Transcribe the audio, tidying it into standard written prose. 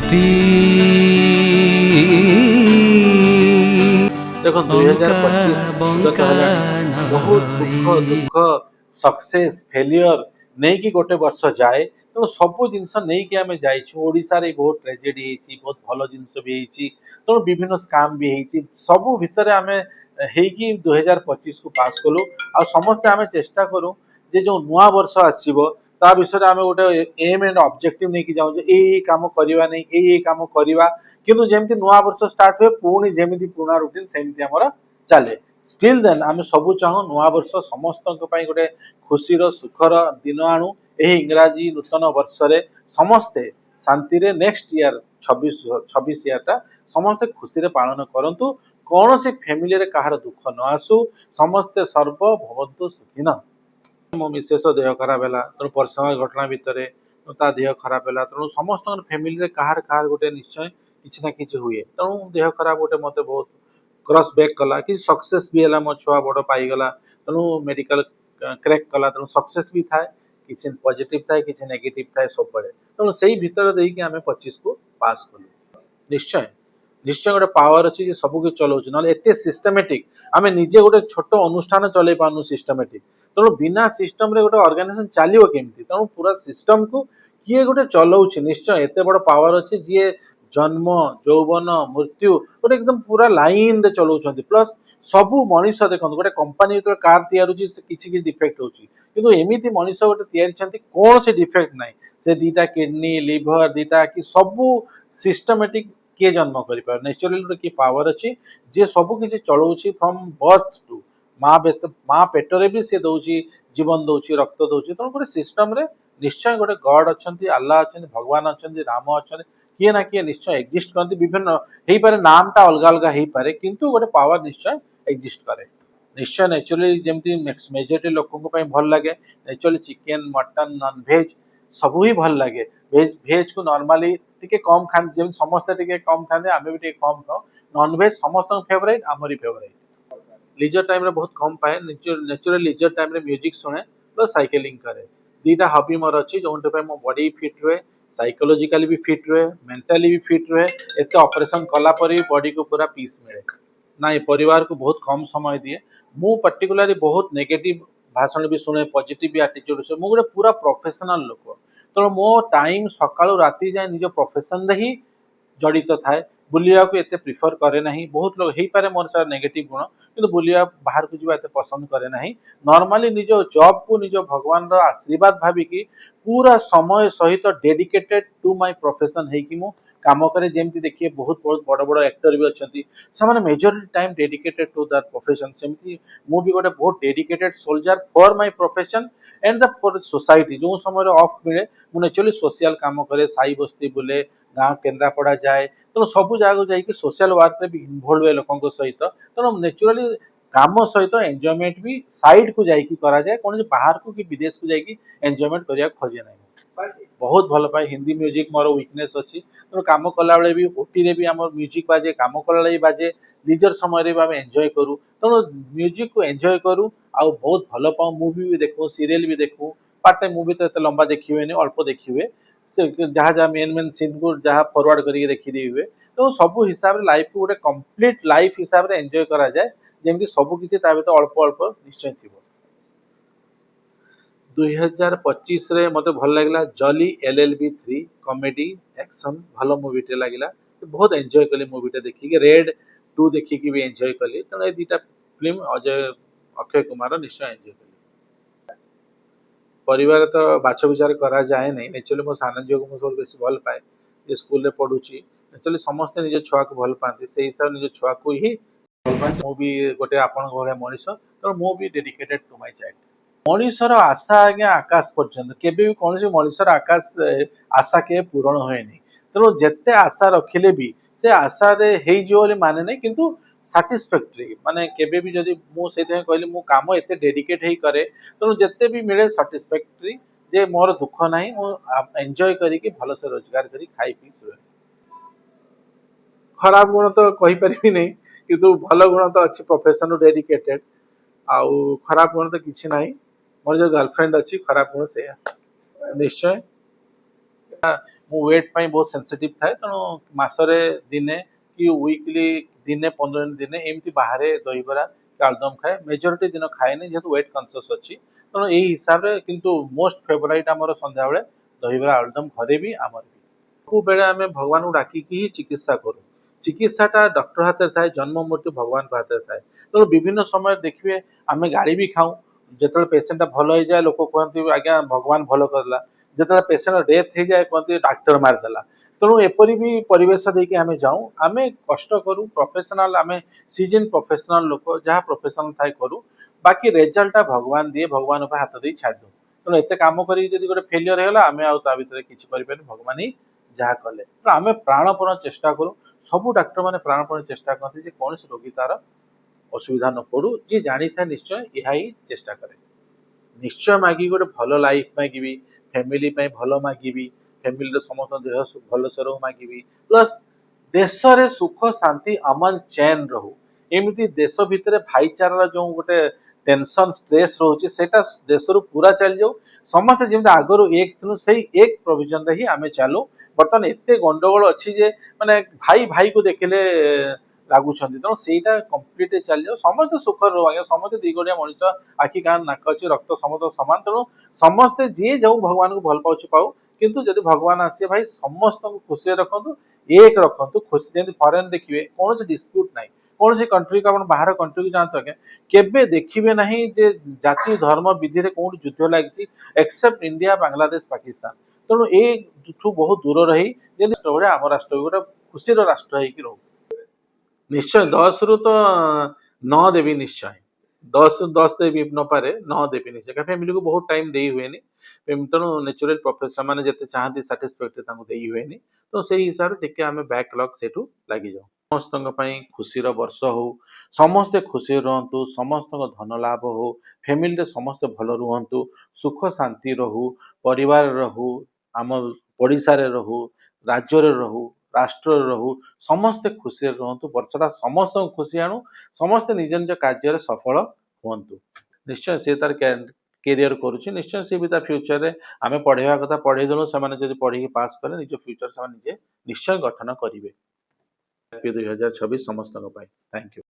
ଅତି देखो 2025 विगत है बहुत सुख दुख सक्सेस फेलियर नहीं कि गोटे वर्ष जाए तो सब जिनस नहीं कि आम जाइछू रे बहुत ट्रेजेडी होती बहुत भल जिनस भी होती तो विभिन्न स्काम भी होती सब भितर आम हेकि 2025 को पास कलु आ समस्ते आम चेष्टा करूँ जे जो नुआ वर्ष आसब ता विषय आम गोटे एम एंड ऑब्जेक्टिव नहीं कि जाऊँ ये काम करवा नहीं ये काम करवा किंतु जेमती नुआ वर्ष स्टार्ट हुए पुणी जेमती पुराना रुटीन सेमती आमर चले स्टिल देन आम सब चाहूँ नुआ वर्ष समस्त गोटे खुशीर सुखर दिन आणु यही इंग्राजी नूतन वर्ष रे समस्ते शांति रे नेक्स्ट ईयर 26 ईयर समस्ते खुशी रे पालन करंतु कौन सी फैमिली रे कहार दुख न आसु समस्ते सर्व भवन्तु सुखिन मो मिसेस देह खराब है तेणु पर्सनाल घटना भितर ता देह खराब है तेणु समस्त फैमिली कहार कहार गोटे निश्चय किसी ना कि हुए तेणु देह खराब गोटे मत बहुत क्रॉस बैक कला कि सक्सेस भी है मो छुआ बड़ पाईगला तेणु मेडिकल क्रैक कला तेणु सक्सेस भी थाए किसी पॉजिटिव थाए किसी नेगेटिव थाए सब बड़े तेणु से भितर देकी आम 25 को पास कलु निश्चय निश्चय गोटे पावर अच्छी सब किसी चलाऊँ ना एत सिस्टमेटिक आम निजे गोटे छोट अनुष्ठान चल पार्नु सिस्टमेटिक तेणु बिना सिस्टम रे गोटे ऑर्गेनाइजेशन चलो केमती तेणु पूरा सिस्टम को किए गोटे चलाऊँ निश्चय एत बड़ पावर अच्छी जी जन्म यौवन मृत्यु गोटे एकदम पूरा लाइन रे चलाऊँ प्लस सबू मनीष देखो गोटे कंपनी जो कार तैयार किसी डिफेक्ट होती एमती मनीष गोटे या कौन से डिफेक्ट ना से दीटा किडनी लिभर दीटा कि सबू सिस्टमेटिक किए जन्म कर नेचुरली गोटे किए पावर अच्छी जी सबकि चलाऊँ फ्रॉम बर्थ टू माँ पेटर भी सी दौर जीवन दौर रक्त दौर तेणु गोटे सिस्टम रे निश्चय गोटे गॉड अच्छा आल्लाह अच्छा भगवान अच्छा राम अच्छा किए ना किए निश्चय एक्जिस्ट करती विभिन्न हो पारे नाम टा अलग अलग हो पारे किंतु गोटे पावर निश्चय एक्जिस्ट करे निश्चय नेचुरली जमी मेजोरिटी लोक भल लगे naturally chicken mutton non veg सबू ही भल लगे भेज भेज को नॉर्मली टिके कम खाते जमी समस्ते टिके कम खाते आम भी कम खाऊ नॉन भेज समस्त फेवरेट आमरी फेवरेट लीजर टाइम रे बहुत कम पाए नेचुरल लीजर टाइम रे म्यूजिक सुने प्लस साइकिलिंग करे दीटा हॉबी मोर अच्छी जो मो बॉडी फिट रुहे साइकोलॉजिकली भी फिट रुहे मेंटली भी फिट रुहे एत ऑपरेशन कला पर भी बॉडी को पूरा पीस मिले ना ये परिवार को बहुत कम समय दिए मु पर्टिकुलरली बहुत नेगेटिव भाषण भी शुणे पॉजिटिव भी एटीट्यूड से मुझे पूरा प्रोफेशनल लोक तेणु मो टाइम सकाळु राति जाए निज प्रोफेशन रे ही जड़ित थाए बुलिया को एते प्रिफर करे नहीं बहुत लोग हो पारे मोर सार नेगेटिव गुण किंतु बुलिया बाहर को जीवा एते पसंद करे नहीं नॉर्मली निज जॉब को निज भगवान रो आशीर्वाद भाविकी पूरा समय सहित डेडिकेटेड टू माय प्रोफेशन है कि मु काम करे जेमती देखिए बहुत बहुत बड़ बड़ एक्टर भी अच्छी से majority time dedicated to that profession सेमती मु भी गोटे बहुत dedicated soldier for my profession and the for society जो समय ऑफ मिले मुझे एक्चुअली सोशल काम करे साई बस्ती बुले गाँ केन्द्रापड़ा जाए तेणु सब जगह जाकि सोशल वर्क भी इनवल्व हुए लोकों सहित तेणु नेचुराली काम सहित एंजॉयमेंट भी साइड को जाकि करा जाए कौन बाहर को कि विदेश को जाकि एंजॉयमेंट करिया खोजे ना बहुत भल पाए हिंदी म्यूजिक मोर वीकनेस अच्छी तेणु कम कला बेले भी ओटी रे भी आम म्यूजिक बाजे कम कला भी बाजे लीजर समय भी आम एंजॉय करूँ तेणु म्यूजिक को एंजॉय करूँ आउ बहुत भल पाऊँ मुवी भी देखूँ सीरियल भी देखूँ पार्ट टाइम मुवी तो एत लंबा देखिए अल्प देखिए से जहाँ जहाँ मेन मेन सीन को जहाँ फॉरवर्ड करके देखी हुए तो सब हिसाब से लाइफ को गोटे कंप्लीट लाइफ हिसाब से एंजॉय करा जाए जमी सब किसी अल्प अल्प निश्चय थी 2025 रे मते भल लगला जॉली LLB 3 कॉमेडी एक्शन भल मूवीटे लगला बहुत एंजॉय कली मूवीटा देखिए रेड 2 देखिए भी एंजॉय कली तेणु ये दुटा फिल्म अजय अक्षय कुमार निश्चय एंजॉय कली परिवार तो बाछ विचार करा जाए नहीं नेचुरली मो सान झील को मुझे बेस भल पाए ये स्कूल रे पढ़ुची नेचुरली समस्ते निज छुआ को भल पाती से हिसाब निज छुआ को ही भल पाती मु भी गोटे आपण भाया मनीष तेणु मु भी डेडिकेटेड टू माय चाइल्ड मनीषर आशा आज्ञा आकाश पर्यंत केबे भी कौन मनीषर आकाश आशा के पूरण हुए नहीं तेणु जिते आशा रखिले भी से आशा रे माने नहीं किंतु साटिस्फैक्टरी माने केबे भी जदि मु सेते कहली मु काम एते डेडिकेट हे करे तेणु जिते भी मिले साटिस्फैक्टरी जे मोर दुख नाही मु एंजॉय करिके भल से रोजगार करी खाई पी सुए खराब गुण तो कहि परिबी नहीं किंतु भल गुण तो अच्छी प्रोफेशन डेडिकेटेड आउ खराब गुण तो किछि नाही मोर जो गर्लफ्रेंड अच्छी खराब गुण से निश्चय ମୁଁ ୱେଟ୍ ପାଇଁ ବହୁତ ସେନ୍ସିଟିଭ୍ ଥାଏ, ତେଣୁ ମାସରେ ଦିନେ କି ୱିକଲି ଦିନେ 15 ଦିନ ଦିନେ ଏମିତି ବାହାରେ ଦହିବରା କି ଆଳୁଦମ ଖାଏ। ମେଜରିଟି ଦିନ ଖାଏନି ଯେହେତୁ ୱେଟ୍ କନସିୟସ୍ ଅଛି। ତେଣୁ ଏଇ ହିସାବରେ କିନ୍ତୁ ମୋଷ୍ଟ ଫେଭରାଇଟ୍ ଆମର ସନ୍ଧ୍ୟାବେଳେ ଦହିବରା ଆଳୁଦମ ଘରେ ବି ଆମର ବି। ସବୁବେଳେ ଆମେ ଭଗବାନଙ୍କୁ ଡାକିକି ହିଁ ଚିକିତ୍ସା କରୁ। ଚିକିତ୍ସାଟା ଡକ୍ଟର ହାତରେ ଥାଏ, ଜନ୍ମ ମୃତ୍ୟୁ ଭଗବାନଙ୍କ ହାତରେ ଥାଏ। ତେଣୁ ବିଭିନ୍ନ ସମୟରେ ଦେଖିବେ ଆମେ ଗାଳି ବି ଖାଉ। ଯେତେବେଳେ ପେସେଣ୍ଟଟା ଭଲ ହେଇଯାଏ ଲୋକ କୁହନ୍ତି ଆଜ୍ଞା ଭଗବାନ ଭଲ କରିଦେଲା। ଯେତେବେଳେ ପେସେଣ୍ଟ ଡେଥ୍ ହେଇଯାଏ କୁହନ୍ତି ଡାକ୍ତର ମାରିଦେଲା। ତେଣୁ ଏପରି ବି ପରିବେଶ ଦେଇକି ଆମେ ଯାଉ। ଆମେ କଷ୍ଟ କରୁ, ପ୍ରଫେସନାଲ ଆମେ ସିଜନ୍ ପ୍ରଫେସନାଲ ଲୋକ ଯାହା ପ୍ରଫେସନାଲ ଥାଏ କରୁ। ବାକି ରେଜଲ୍ଟଟା ଭଗବାନ ଦିଏ, ଭଗବାନ ଉପରେ ହାତ ଦେଇ ଛାଡ଼ିଦଉ। ତେଣୁ ଏତେ କାମ କରିକି ଯଦି ଗୋଟେ ଫେଲିୟର ହେଇଗଲା ଆମେ ଆଉ ତା ଭିତରେ କିଛି କରିପାରିବୁ, ଭଗବାନ ହିଁ ଯାହା କଲେ। ତ ଆମେ ପ୍ରାଣପଣ ଚେଷ୍ଟା କରୁ। ସବୁ ଡାକ୍ତରମାନେ ପ୍ରାଣପଣ ଚେଷ୍ଟା କରନ୍ତି ଯେ କୌଣସି ରୋଗୀ ତାର ଅସୁବିଧା ନ ପଡୁ। ଯିଏ ଜାଣିଥାଏ ନିଶ୍ଚୟ ଏହା ହିଁ ଚେଷ୍ଟା କରେ। ନିଶ୍ଚୟ ମାଗିବି ଗୋଟେ ଭଲ ଲାଇଫ ମାଗିବି, ଫ୍ୟାମିଲି ପାଇଁ ଭଲ ମାଗିବି, ଫ୍ୟାମିଲିର ସମସ୍ତ ଦେହ ଭଲସେ ରହୁ ମାଗିବି, ପ୍ଲସ୍ ଦେଶରେ ସୁଖ ଶାନ୍ତି ଅମନ ଚେନ ରହୁ। ଏମିତି ଦେଶ ଭିତରେ ଭାଇଚାରାର ଯୋଉ ଗୋଟେ ଟେନସନ ଷ୍ଟ୍ରେସ୍ ରହୁଛି ସେଇଟା ଦେଶରୁ ପୁରା ଚାଲିଯାଉ। ସମସ୍ତେ ଯେମିତି ଆଗରୁ ଏକ ଥିଲୁ ସେଇ ଏକ ପ୍ରୋଭିଜନରେ ହିଁ ଆମେ ଚାଲୁ। ବର୍ତ୍ତମାନ ଏତେ ଗଣ୍ଡଗୋଳ ଅଛି ଯେ ମାନେ ଭାଇ ଭାଇକୁ ଦେଖିଲେ ଲାଗୁଛନ୍ତି, ତେଣୁ ସେଇଟା କମ୍ପ୍ଲିଟ ଚାଲିଯାଉ। ସମସ୍ତେ ସୁଖରେ ରହୁ ଆଜ୍ଞା, ସମସ୍ତେ ଦି ଗୋଡିଆ ମଣିଷ, ଆଖି କାନ ନାକ ଅଛି, ରକ୍ତ ସମସ୍ତ ସମାନ। ତେଣୁ ସମସ୍ତେ ଯିଏ ଯୋଉ ଭଗବାନଙ୍କୁ ଭଲ ପାଉଛି ପାଉ, କିନ୍ତୁ ଯଦି ଭଗବାନ ଆସିବେ ଭାଇ ସମସ୍ତଙ୍କୁ ଖୁସିରେ ରଖନ୍ତୁ, ଏକ ରଖନ୍ତୁ। ଖୁସି ଯେମିତି ଫରେନ ଦେଖିବେ କୌଣସି ଡିସ୍ପ୍ୟୁଟ ନାହିଁ। କୌଣସି କଣ୍ଟ୍ରିକୁ ଆପଣ ବାହାର କଣ୍ଟ୍ରିକୁ ଯାଆନ୍ତୁ ଆଜ୍ଞା, କେବେ ଦେଖିବେ ନାହିଁ ଯେ ଜାତି ଧର୍ମ ବିଧିରେ କୋଉଠି ଯୁଦ୍ଧ ଲାଗିଛି, ଏକ୍ସେପ୍ଟ ଇଣ୍ଡିଆ ବାଂଲାଦେଶ ପାକିସ୍ତାନ। ତେଣୁ ଏଠୁ ବହୁତ ଦୂର ରହି ଯେମିତି ରାଷ୍ଟ୍ର ଭଳିଆ ଆମ ରାଷ୍ଟ୍ର ବି ଗୋଟେ ଖୁସିର ରାଷ୍ଟ୍ର ହେଇକି ରହୁ। ନିଶ୍ଚୟ 10ରୁ ତ 9 ଦେବି ନିଶ୍ଚୟ। 10 ଦେବି ନପାରେ, 9 ଦେବି ନିଶ୍ଚୟ। କାରଣ ଫ୍ୟାମିଲିକୁ ବହୁତ ଟାଇମ ଦେଇ ହୁଏନି। ତେଣୁ ନ୍ୟାଚୁରାଲ ପ୍ରଫେସର ମାନେ ଯେତେ ଚାହାନ୍ତି ସାଟିସ୍ଫାକ୍ଟରି ତାଙ୍କୁ ଦେଇ ହୁଏନି। ତ ସେଇ ହିସାବରେ ଟିକେ ଆମେ ବ୍ୟାକ୍ ଲକ୍ ସେଠୁ ଲାଗିଯାଉ। ସମସ୍ତଙ୍କ ପାଇଁ ଖୁସିର ବର୍ଷ ହଉ, ସମସ୍ତେ ଖୁସିରେ ରୁହନ୍ତୁ, ସମସ୍ତଙ୍କ ଧନ ଲାଭ ହଉ, ଫ୍ୟାମିଲିରେ ସମସ୍ତେ ଭଲ ରୁହନ୍ତୁ, ସୁଖ ଶାନ୍ତି ରହୁ, ପରିବାର ରହୁ, ଆମ ଓଡ଼ିଶାରେ ରହୁ, ରାଜ୍ୟରେ ରହୁ, ରାଷ୍ଟ୍ରରେ ରହୁ, ସମସ୍ତେ ଖୁସିରେ ରୁହନ୍ତୁ। ବର୍ଷଟା ସମସ୍ତଙ୍କୁ ଖୁସି ଆଣୁ, ସମସ୍ତେ ନିଜ ନିଜ କାର୍ଯ୍ୟରେ ସଫଳ ହୁଅନ୍ତୁ। ନିଶ୍ଚୟ ସେ ତାର କ୍ୟାରିୟର କରୁଛି, ନିଶ୍ଚୟ ସେ ବି ତା ଫ୍ୟୁଚରରେ ଆମେ ପଢେଇବା କଥା ପଢେଇ ଦେଲୁ, ସେମାନେ ଯଦି ପଢିକି ପାସ୍ କଲେ ନିଜ ଫ୍ୟୁଚର ସେମାନେ ନିଜେ ନିଶ୍ଚୟ ଗଠନ କରିବେ। 2026 ସମସ୍ତଙ୍କ ପାଇଁ। Thank you.